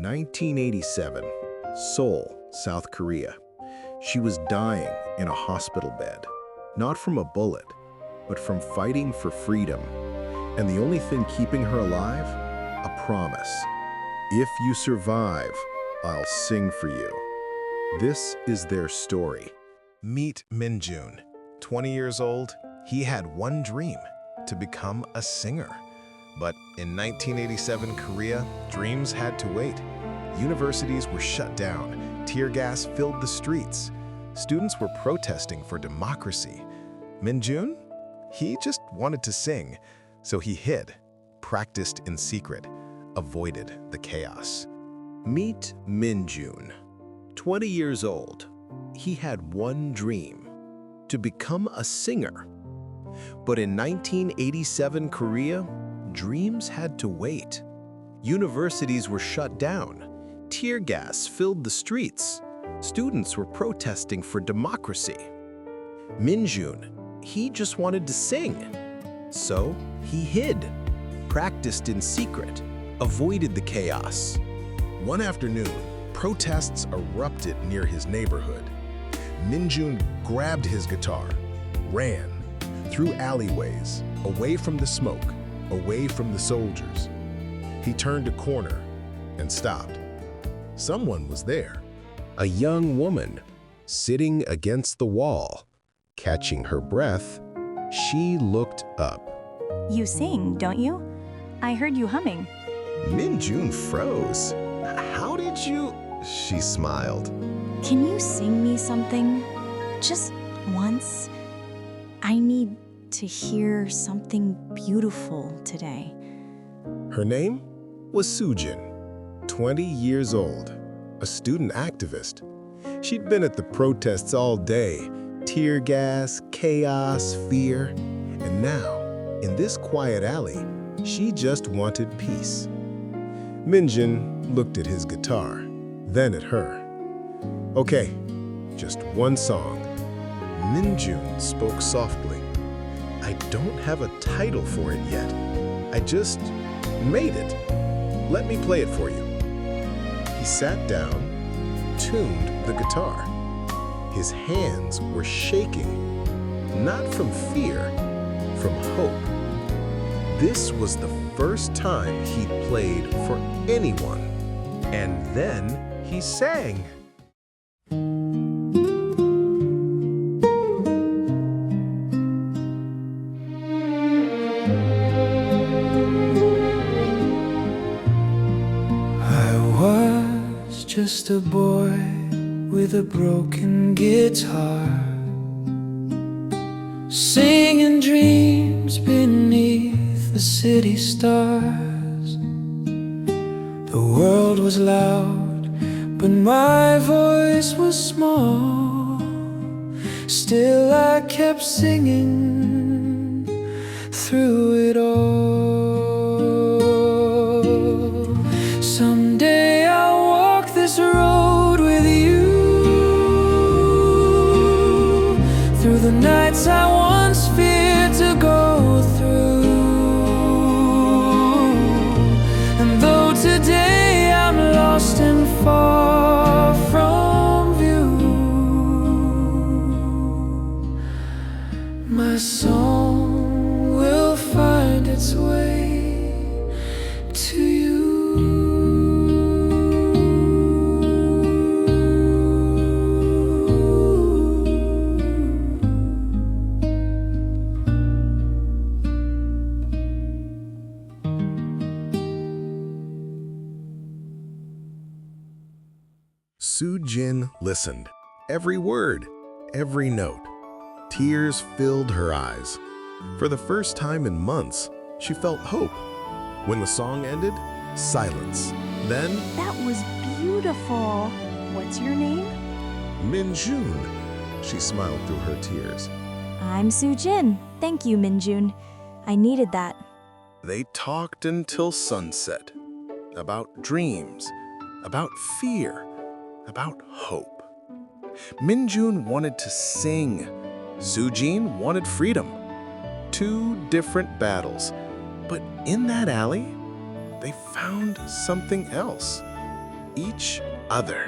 1987, Seoul, South Korea. She was dying in a hospital bed, not from a bullet, but from fighting for freedom. And the only thing keeping her alive? A promise. If you survive, I'll sing for you. This is their story. Meet Min-jun. 20 years old, he had one dream, to become a singer. But in 1987 Korea, dreams had to wait. Universities were shut down, tear gas filled the streets. Students were protesting for democracy. Min-jun? He just wanted to sing, so he hid, practiced in secret, avoided the chaos. Meet Min-jun. 20 years old, he had one dream, to become a singer. But in 1987 Korea, dreams had to wait. Universities were shut down. Tear gas filled the streets. Students were protesting for democracy. Min-jun, he just wanted to sing. So he hid, practiced in secret, avoided the chaos. One afternoon, protests erupted near his neighborhood. Min-jun grabbed his guitar, ran, through alleyways, away from the smoke, away from the soldiers. He turned a corner and stopped. Someone was there. A young woman, sitting against the wall. Catching her breath, she looked up. You sing, don't you? I heard you humming. Min-jun froze. How did you? She smiled. Can you sing me something? Just once? I need to hear something beautiful today. Her name was Soo-jin, 20 years old, a student activist. She'd been at the protests all day, tear gas, chaos, fear, and now, in this quiet alley, she just wanted peace. Min-jun looked at his guitar, then at her. Okay, just one song. Min-jun spoke softly. I don't have a title for it yet. I just made it. Let me play it for you. He sat down, tuned the guitar. His hands were shaking, not from fear, from hope. This was the first time he'd played for anyone. And then he sang. Just a boy with a broken guitar, singing dreams beneath the city stars. The world was loud, but my voice was small. Still I kept singing through it all. Someday I'll walk this road with you, through the nights I once feared to go through. And though today I'm lost and far from view, my song will find its way to you. Soo-jin listened, every word, every note. Tears filled her eyes. For the first time in months, she felt hope. When the song ended, silence. Then, That was beautiful. What's your name? Min-jun. She smiled through her tears. I'm Soo-jin. Thank you, Min-jun. I needed that. They talked until sunset. About dreams, about fear, about hope. Min-jun wanted to sing. Soo-jin wanted freedom. Two different battles. But in that alley, they found something else. each other.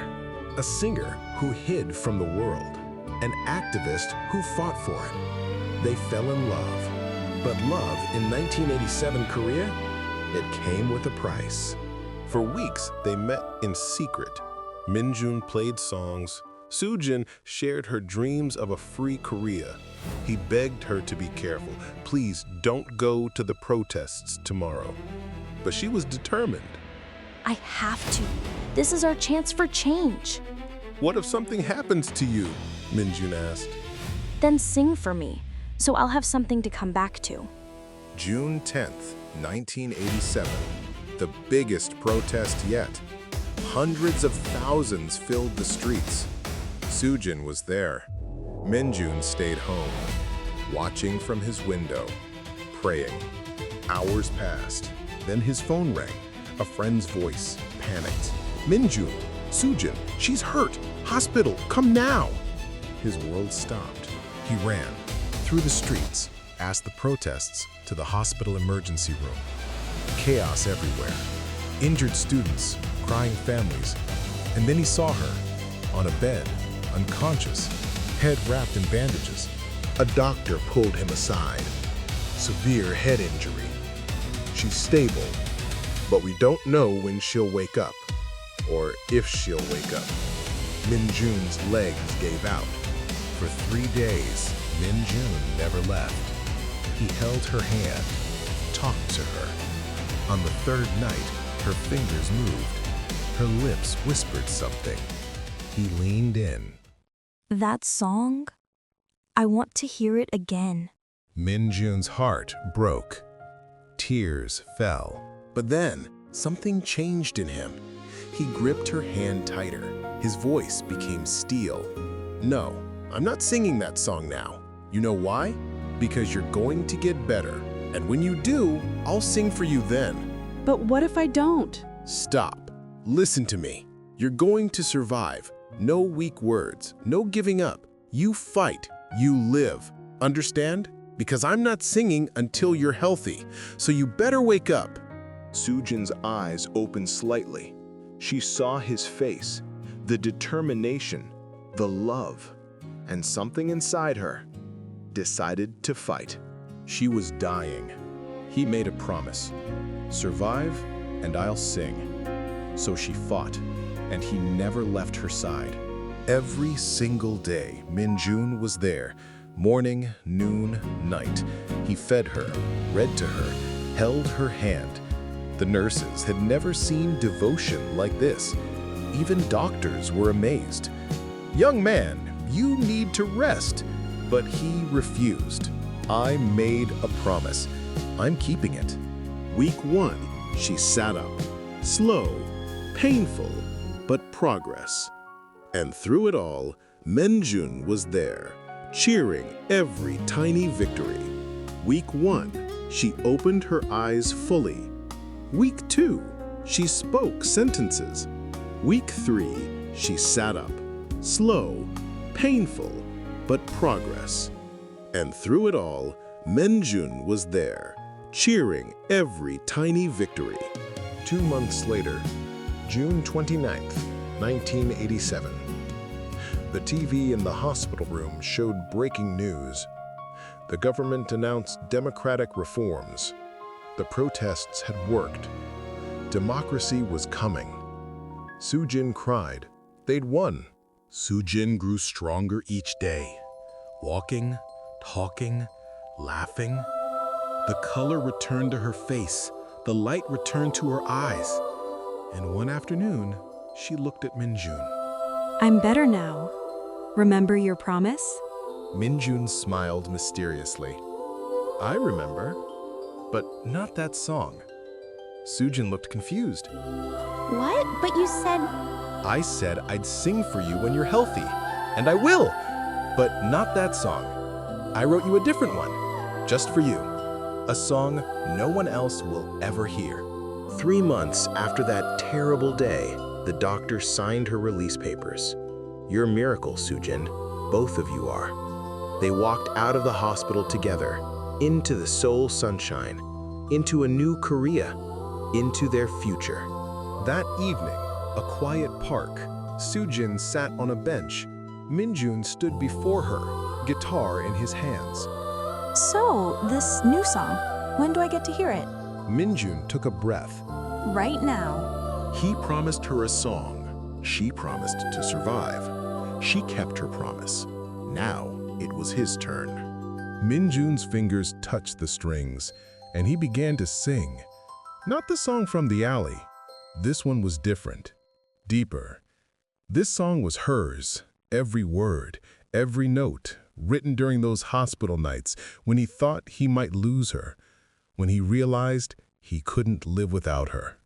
A singer who hid from the world, an activist who fought for it. They fell in love. But love in 1987 Korea, it came with a price. For weeks, they met in secret. Min-jun played songs. Soo-jin shared her dreams of a free Korea. He begged her to be careful. Please don't go to the protests tomorrow. But she was determined. I have to. This is our chance for change. What if something happens to you? Min-jun asked. Then sing for me, so I'll have something to come back to. June 10th, 1987. The biggest protest yet. Hundreds of thousands filled the streets. Soo-jin was there. Min-jun stayed home, watching from his window, praying. Hours passed. Then his phone rang. A friend's voice, panicked. Min-jun, Soo-jin, she's hurt. Hospital, come now. His world stopped. He ran through the streets, asked the protests to the hospital emergency room. Chaos everywhere. Injured students, crying families. And then he saw her on a bed, unconscious, head wrapped in bandages. A doctor pulled him aside. Severe head injury. She's stable, but we don't know when she'll wake up, or if she'll wake up. Min-jun's legs gave out. For 3 days, Min-jun never left. He held her hand, talked to her. On the third night, her fingers moved. Her lips whispered something. He leaned in. That song? I want to hear it again. Min-jun's heart broke. Tears fell. But then, something changed in him. He gripped her hand tighter. His voice became steel. No, I'm not singing that song now. You know why? Because you're going to get better. And when you do, I'll sing for you then. But what if I don't? Stop. Listen to me. You're going to survive. No weak words. No giving up. You fight. You live. Understand? Because I'm not singing until you're healthy. So you better wake up. Soo-jin's eyes opened slightly. She saw his face, the determination, the love, and something inside her decided to fight. She was dying. He made a promise. Survive, and I'll sing. So she fought, and he never left her side. Every single day, Min-jun was there. Morning, noon, night. He fed her, read to her, held her hand. The nurses had never seen devotion like this. Even doctors were amazed. Young man, you need to rest. But he refused. I made a promise. I'm keeping it. Week 1, she sat up. Slow, painful, but progress. And through it all, Min-jun was there, cheering every tiny victory. Week 1, she opened her eyes fully. Week 2, she spoke sentences. Week 3, she sat up. Slow, painful, but progress. And through it all, Min-jun was there, cheering every tiny victory. 2 months later, June 29th, 1987. The TV in the hospital room showed breaking news. The government announced democratic reforms. The protests had worked. Democracy was coming. Soo-jin cried. They'd won. Soo-jin grew stronger each day. Walking, talking, laughing. The color returned to her face. The light returned to her eyes. And one afternoon, she looked at Min-jun. I'm better now. Remember your promise? Min-jun smiled mysteriously. I remember, but not that song. Soo-jin looked confused. What? But you said... I said I'd sing for you when you're healthy, and I will, but not that song. I wrote you a different one, just for you. A song no one else will ever hear. 3 months after that terrible day, the doctor signed her release papers. You're a miracle, Soo-jin. Both of you are. They walked out of the hospital together, into the Seoul sunshine, into a new Korea, into their future. That evening, A quiet park. Soo-jin sat on a bench. Min-jun stood before her, guitar in his hands. So, this new song, when do I get to hear it? Min-jun took a breath. Right now. He promised her a song. She promised to survive. She kept her promise. Now it was his turn. Min-jun's fingers touched the strings, and he began to sing. Not the song from the alley. This one was different, deeper. This song was hers, every word, every note, written during those hospital nights when he thought he might lose her, when he realized he couldn't live without her.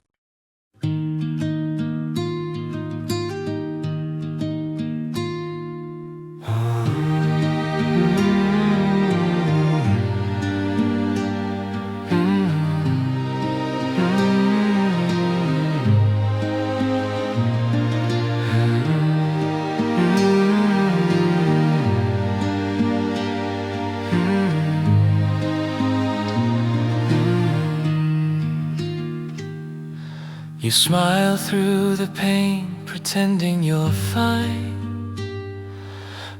You smile through the pain, pretending you're fine.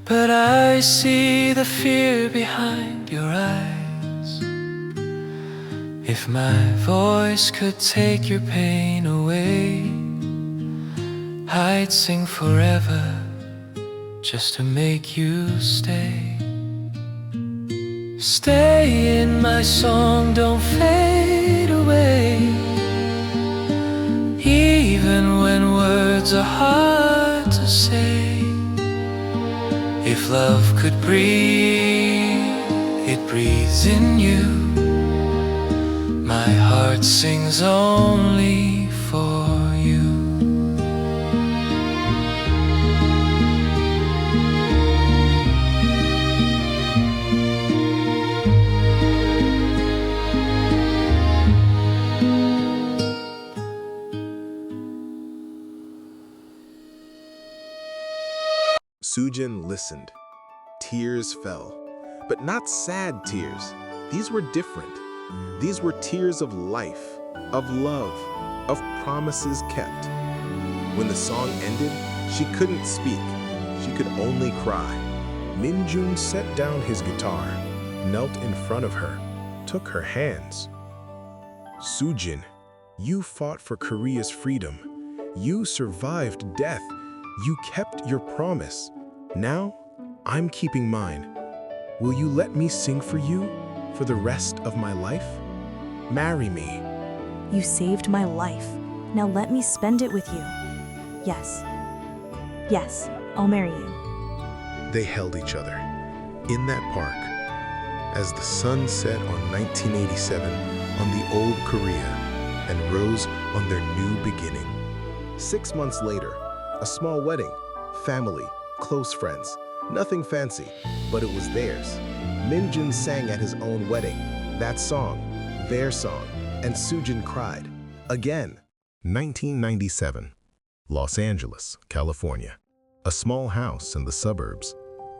But I see the fear behind your eyes. If my voice could take your pain away, I'd sing forever just to make you stay. Stay in my song, don't fade away. Even when words are hard to say, if love could breathe, it breathes in you. My heart sings only for you. Soo-jin listened. Tears fell, but not sad tears. These were different. These were tears of life, of love, of promises kept. When the song ended, she couldn't speak. She could only cry. Min-jun set down his guitar, knelt in front of her, took her hands. Soo-jin, you fought for Korea's freedom. You survived death. You kept your promise. Now, I'm keeping mine. Will you let me sing for you for the rest of my life? Marry me. You saved my life. Now let me spend it with you. Yes. Yes, I'll marry you. They held each other in that park as the sun set on 1987 on the old Korea and rose on their new beginning. 6 months later, a small wedding, family, close friends, nothing fancy, but it was theirs. Min-jun sang at his own wedding, that song, their song, and Soo-jin cried. Again. 1997, Los Angeles, California. A small house in the suburbs.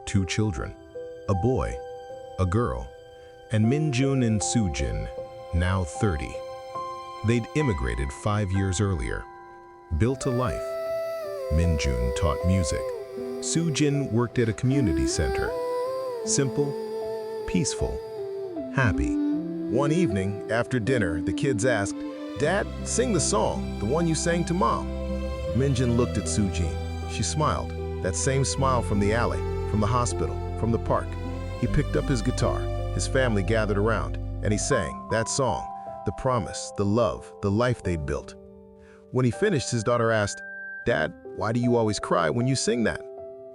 2 children, a boy, a girl, and Min-jun and Soo-jin, now 30. They'd immigrated 5 years earlier, built a life. Min-jun taught music. Soo-jin worked at a community center. Simple, peaceful, happy. One evening, after dinner, the kids asked, "Dad, sing the song, the one you sang to Mom." Min-jun looked at Soo-jin. She smiled, that same smile from the alley, from the hospital, from the park. He picked up his guitar. His family gathered around, and he sang that song, the promise, the love, the life they'd built. When he finished, his daughter asked, "Dad, why do you always cry when you sing that?"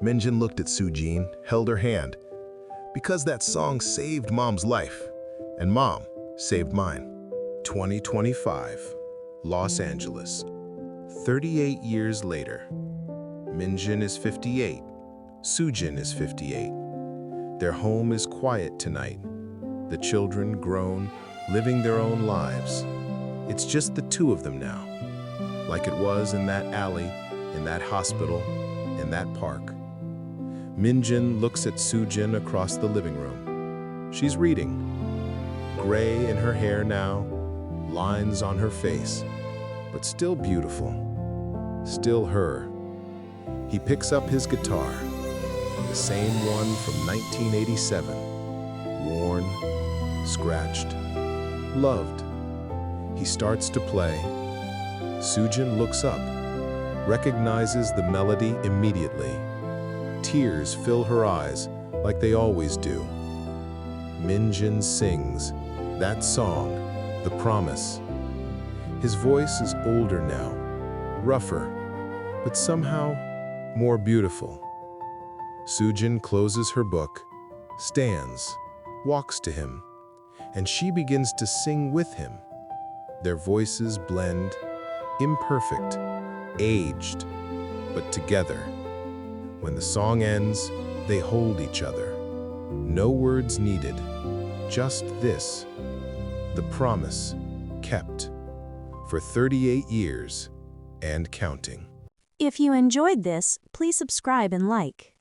Min-jun looked at Soo-jin, held her hand. "Because that song saved Mom's life, and Mom saved mine." 2025, Los Angeles. 38 years later. Min-jun is 58. Soo-jin is 58. Their home is quiet tonight. The children grown, living their own lives. It's just the two of them now, like it was in that alley, in that hospital, in that park. Min-jun looks at Soo-jin across the living room. She's reading. Gray in her hair now, lines on her face, but still beautiful. still her. He picks up his guitar, the same one from 1987, worn, scratched, loved. He starts to play. Soo-jin looks up, recognizes the melody immediately. Tears fill her eyes like they always do. Min-jun sings that song, The Promise. His voice is older now, rougher, but somehow more beautiful. Soo-jin closes her book, stands, walks to him, and she begins to sing with him. Their voices blend, imperfect, aged, but together. When the song ends, they hold each other. No words needed, just this, the promise kept for 38 years and counting. If you enjoyed this, please subscribe and like.